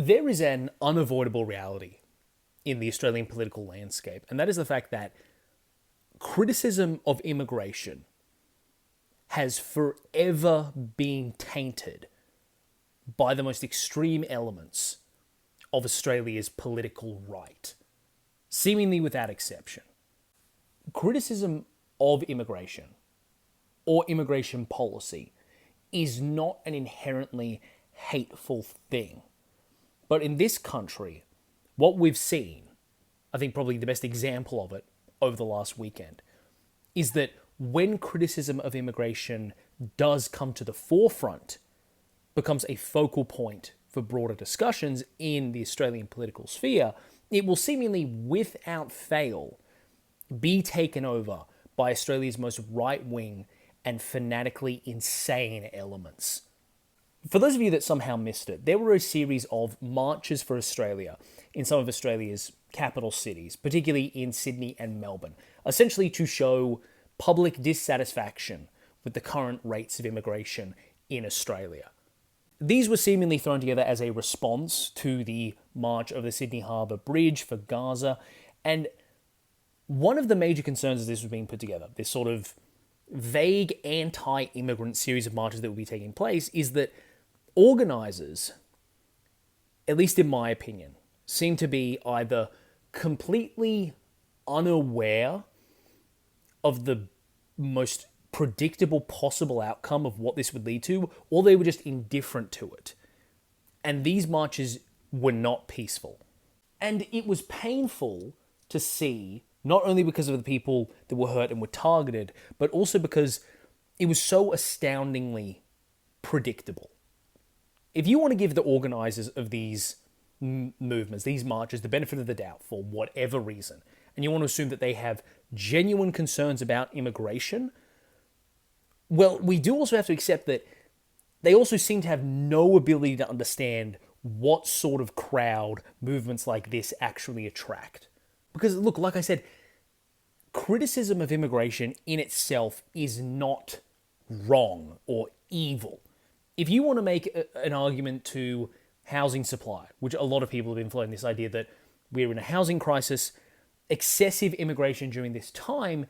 There is an unavoidable reality in the Australian political landscape, and that is the fact that criticism of immigration has forever been tainted by the most extreme elements of Australia's political right, seemingly without exception. Criticism of immigration or immigration policy is not an inherently hateful thing. But in this country, what we've seen, I think probably the best example of it over the last weekend, is that when criticism of immigration does come to the forefront, becomes a focal point for broader discussions in the Australian political sphere, it will seemingly without fail be taken over by Australia's most right-wing and fanatically insane elements. For those of you that somehow missed it, there were a series of marches for Australia in some of Australia's capital cities, particularly in Sydney and Melbourne, essentially to show public dissatisfaction with the current rates of immigration in Australia. These were seemingly thrown together as a response to the march of the Sydney Harbour Bridge for Gaza, and one of the major concerns as this was being put together, this sort of vague anti-immigrant series of marches that will be taking place, is that organisers, at least in my opinion, seem to be either completely unaware of the most predictable possible outcome of what this would lead to, or they were just indifferent to it. And these marches were not peaceful. And it was painful to see, not only because of the people that were hurt and were targeted, but also because it was so astoundingly predictable. If you want to give the organisers of these movements, these marches, the benefit of the doubt for whatever reason, and you want to assume that they have genuine concerns about immigration, well, we do also have to accept that they also seem to have no ability to understand what sort of crowd movements like this actually attract. Because, look, like I said, criticism of immigration in itself is not wrong or evil. If you want to make an argument to housing supply, which a lot of people have been floating this idea that we're in a housing crisis, excessive immigration during this time,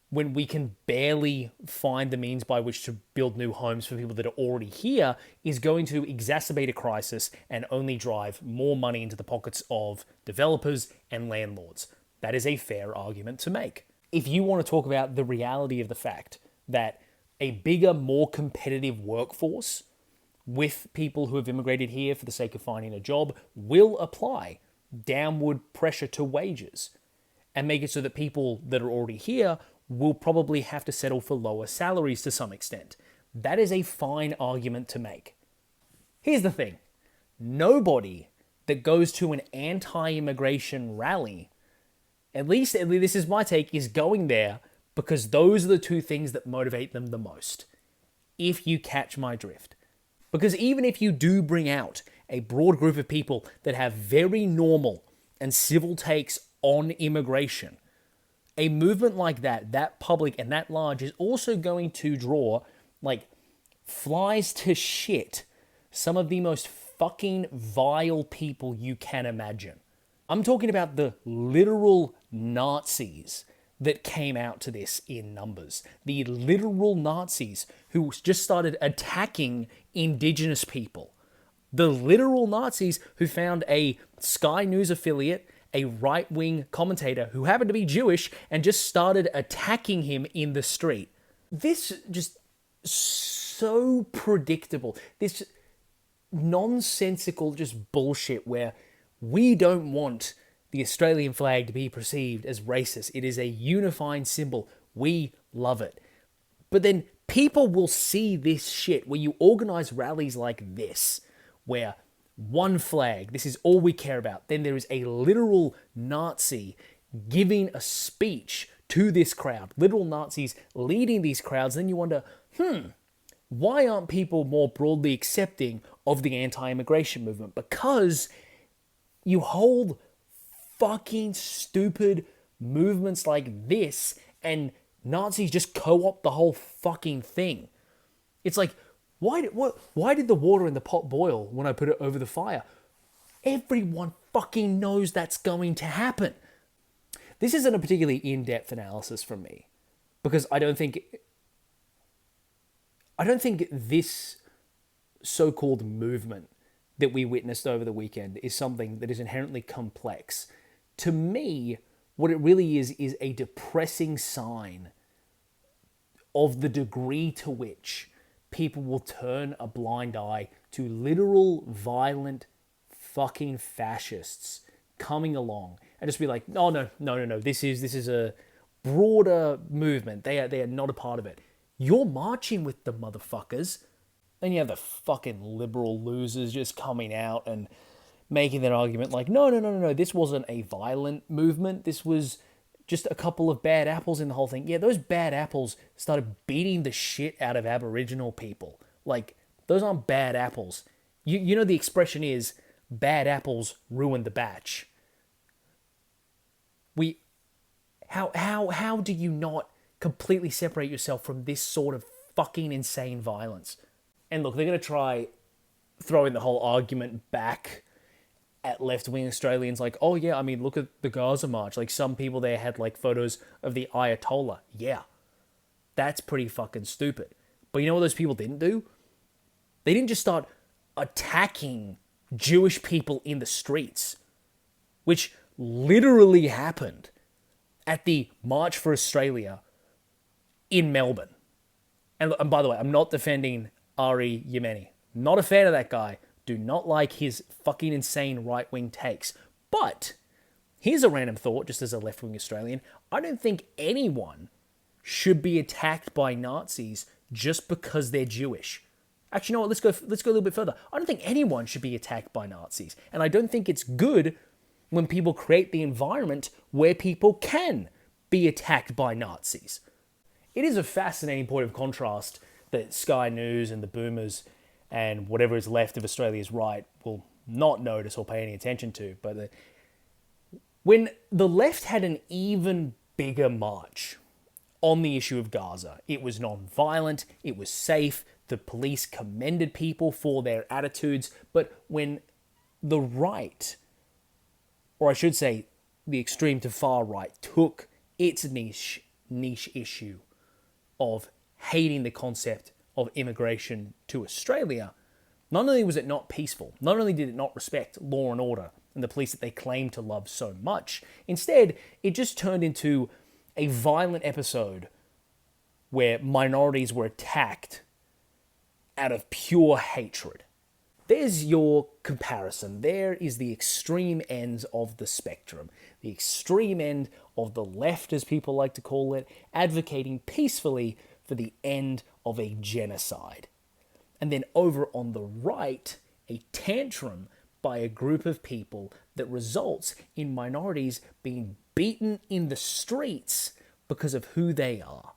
when we can barely find the means by which to build new homes for people that are already here, is going to exacerbate a crisis and only drive more money into the pockets of developers and landlords. That is a fair argument to make. If you want to talk about the reality of the fact that a bigger, more competitive workforce with people who have immigrated here for the sake of finding a job will apply downward pressure to wages and make it so that people that are already here will probably have to settle for lower salaries to some extent. That is a fine argument to make. Here's the thing. Nobody that goes to an anti-immigration rally, at least this is my take, is going there because those are the two things that motivate them the most. If you catch my drift. Because even if you do bring out a broad group of people that have very normal and civil takes on immigration, a movement like that public and that large, is also going to draw, like, flies to shit, some of the most fucking vile people you can imagine. I'm talking about the literal Nazis that came out to this in numbers. The literal Nazis who just started attacking indigenous people. The literal Nazis who found a Sky News affiliate, a right-wing commentator who happened to be Jewish, and just started attacking him in the street. This just so predictable. This nonsensical just bullshit where we don't want the Australian flag to be perceived as racist. It is a unifying symbol. We love it. But then people will see this shit where you organize rallies like this, where one flag, this is all we care about. Then there is a literal Nazi giving a speech to this crowd. Literal Nazis leading these crowds. Then you wonder, why aren't people more broadly accepting of the anti-immigration movement? Because you hold fucking stupid movements like this and Nazis just co-opt the whole fucking thing. It's like, why did the water in the pot boil when I put it over the fire? Everyone fucking knows that's going to happen. This isn't a particularly in-depth analysis from me, because I don't think this so-called movement that we witnessed over the weekend is something that is inherently complex. To me, what it really is a depressing sign of the degree to which people will turn a blind eye to literal, violent, fucking fascists coming along and just be like, oh, no, this is a broader movement. They are not a part of it. You're marching with the motherfuckers. Then you have the fucking liberal losers just coming out and making their argument like, no, this wasn't a violent movement. This was just a couple of bad apples in the whole thing. Yeah, those bad apples started beating the shit out of Aboriginal people. Like, those aren't bad apples. You know the expression is, bad apples ruin the batch. How do you not completely separate yourself from this sort of fucking insane violence? And look, they're going to try throwing the whole argument back at left-wing Australians like, oh yeah, I mean, look at the Gaza march. Like, some people there had like photos of the Ayatollah. Yeah, that's pretty fucking stupid. But you know what those people didn't do? They didn't just start attacking Jewish people in the streets, which literally happened at the March for Australia in Melbourne. And by the way, I'm not defending Ari Yemeni. Not a fan of that guy. Do not like his fucking insane right-wing takes. But here's a random thought, just as a left-wing Australian. I don't think anyone should be attacked by Nazis just because they're Jewish. Actually, you know what? Let's go a little bit further. I don't think anyone should be attacked by Nazis. And I don't think it's good when people create the environment where people can be attacked by Nazis. It is a fascinating point of contrast that Sky News and the boomers and whatever is left of Australia's right will not notice or pay any attention to. But when the left had an even bigger march on the issue of Gaza, it was non-violent, it was safe, the police commended people for their attitudes. But when the right, or I should say the extreme to far right, took its niche issue of hating the concept of immigration to Australia, not only was it not peaceful, not only did it not respect law and order and the police that they claim to love so much, instead, it just turned into a violent episode where minorities were attacked out of pure hatred. There's your comparison. There is the extreme ends of the spectrum. The extreme end of the left, as people like to call it, advocating peacefully for the end of a genocide. And then over on the right, a tantrum by a group of people that results in minorities being beaten in the streets because of who they are.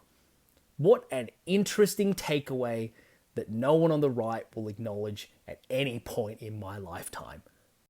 What an interesting takeaway that no one on the right will acknowledge at any point in my lifetime.